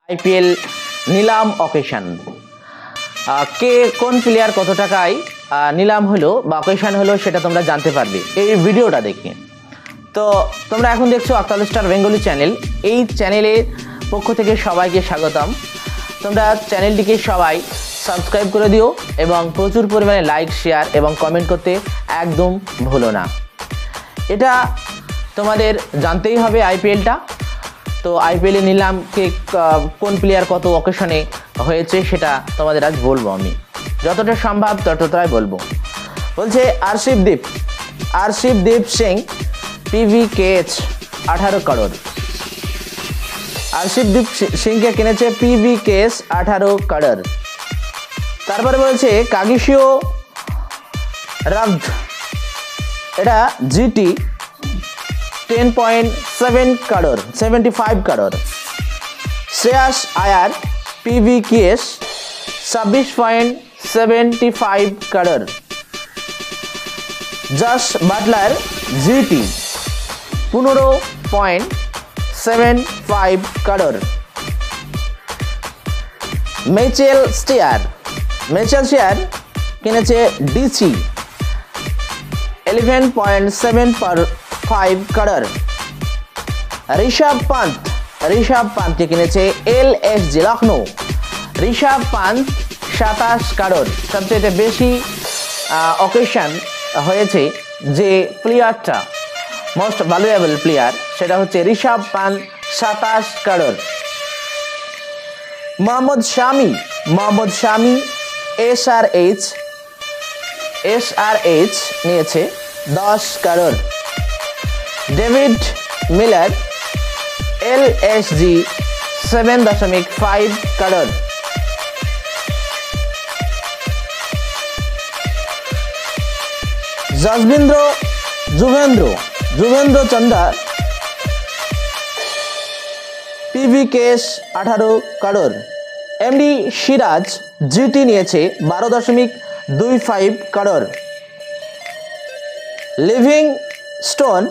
IPL নিলাম occasion কে কোন player কত টাকায় নিলাম হলো বা অকেশন হলো সেটা তোমরা জানতে পারবে এই ভিডিওটা দেখে। তো তোমরা এখন দেখছো আক্তাল স্টার বেঙ্গলি চ্যানেল। এই চ্যানেলের পক্ষ থেকে সবাইকে স্বাগতম। তোমরা চ্যানেলটিকে সবাই সাবস্ক্রাইব করে দিও এবং প্রচুর পরিমাণে লাইক, শেয়ার এবং কমেন্ট করতে একদম ভুলো না। এটা তোমাদের জানতেই হবে আইপিএলটা। তো আইপিএলে নিলাম কে কোন প্লেয়ার কত অকেশনে হয়েছে সেটা তোমাদের আজ বলবো। আমি যতটা সম্ভব ততটাই বলবো। বলছে আরশিপদীপ সিং PVKH 18 করোড়। আরশিপদীপ সিংকে কিনেছে PVKH 18 করোড়। তারপরে বলছে কাগিসিও রাবদ, এটা GT 10.7 করোড় 75 করোড়। শ্রেয়াস আয়ার PVKH 26.75 crore. Josh Butler GT 15.75 crore. Mitchell stair কিনেছে DC 11.75 করোড়। ঋষভ পান্তকে কিনেছে LSG লখনৌ। ঋষভ পান্ত 27 করোড়। সবচেয়ে বেশি অকেশন হয়েছে যে প্লেয়ারটা মোস্ট ভ্যালুয়েবল প্লেয়ার সেটা হচ্ছে ঋষভ পান্ত 27 করোড়। মোহাম্মদ শামি SRH নিয়েছে 10 crore. David Miller LSG 7.5 crore. Yuzvendra চন্দ্র PVKH 18 crore. MD Siraj GT নিয়েছে 12.25 crore. Livingstone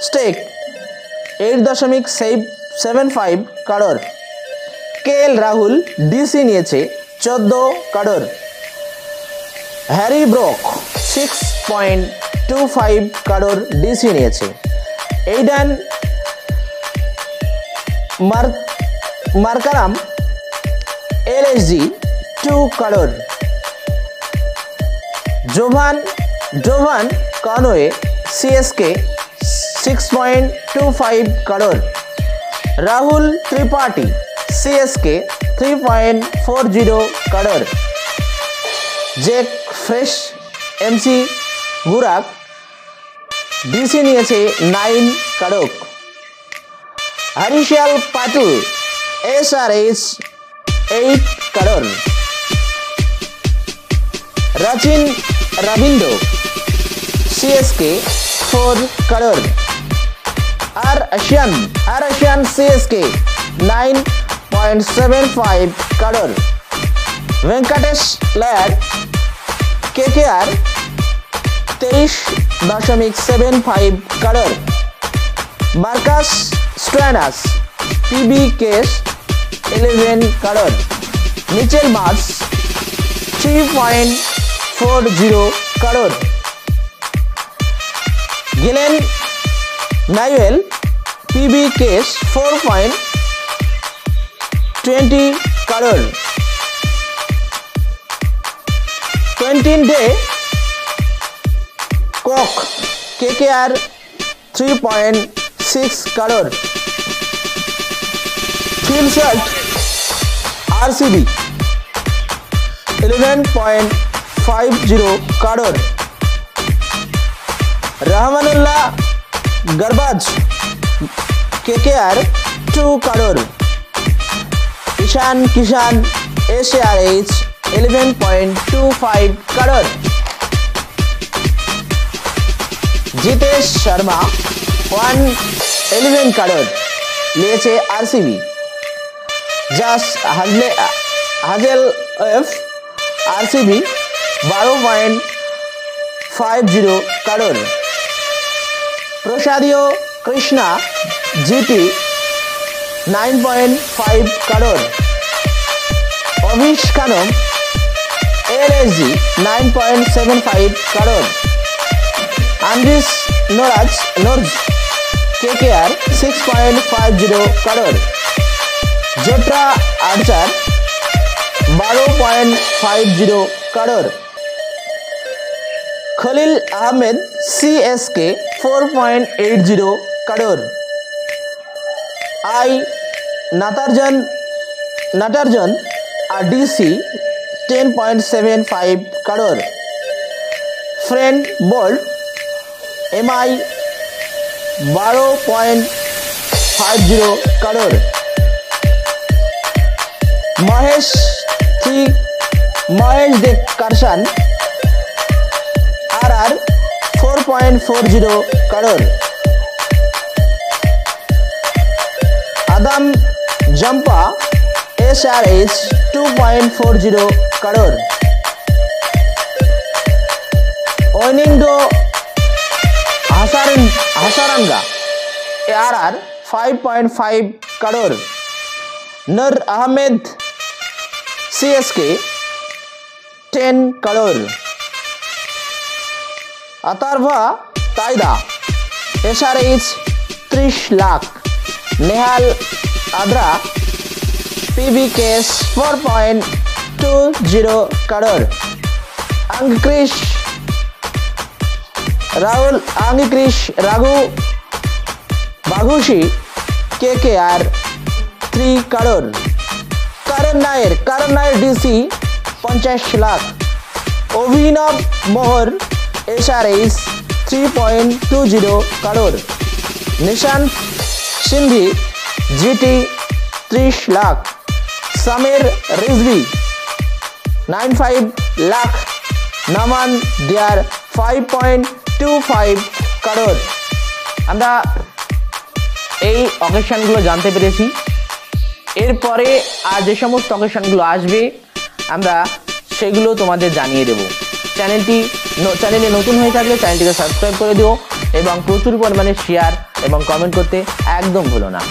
stake 8.75 crore. KL Rahul DC নিয়েছে 14 crore. Harry Brook 6.25 crore DC নিয়েছে। Aidan Markram LSG 2 crore. Jovan Conway CSK 6.25 crore. Rahul Tripathi CSK 3.40 crore. জেক ফ্রেশ MC গুরাক DC নিয়েছে 9 করোড়। হরিশাল পাটুল SRH 8 করোড়। রাচিন রবিন্দ্র CSK 4 করোড়। আর Ashwin CSK 9.75 crore. Venkatesh Iyer KKR 23.75 crore. Marcus Stoinis PVKH 11 crore. Mitchell Marsh 3.40 crore. Glenn নাইওয়েল PVKH 4.20 crore. Quinton de Kock KKR 3.6 crore. Phil Salt RCB 11.50 crore. Rahmanullah Gurbaz KKR 2 crore. Ishan Kishan SRH 11.25 crore. Jitesh Sharma 111 crore নিয়েছে RCB। জাস হাজেলউড RCB 12.50 crore. প্রসাদীয় Krishna GT 9.5 crore. Avish Khanum LSG 9.75 crore. Andris Noraj KKR 6.50 crore. Jotra Archer 12.50 crore. Khalil Ahmed CSK 4.80 crore. I Natarjan DC 10.75 crore. Friend Bolt MI 12.50 crore. Mahesh De Karshan RR 4.40 crore. Adam Jampa SRH 2.40 crore. Oinindo Hasaranga ARR 5.5 crore. Nur Ahmed CSK 10 crore. Atharva Taida SRH 30 lakh. Nehal Adra PBKS 4.20 crore. Angkrish Raghu Baghushi KKR 3 crore. Karan Nair DC 50 lakh. Obhinav Mohar SRH 3.20 crore. Nishant Sindhi GT 30 lakh. Samir Rizvi 95 lakh. Naman Diyar 5.25 crore. আমরা এই অকেশনগুলো জানতে পেরেছি। এরপরে আর যে সমস্ত অকেশনগুলো আসবে আমরা সেগুলো তোমাদের জানিয়ে দেব। চ্যানেলে নতুন হয়ে থাকলে চ্যানেলটিকে সাবস্ক্রাইব করে দিও এবং প্রচুর পরিমাণে শেয়ার এবং কমেন্ট করতে একদম ভুলো না।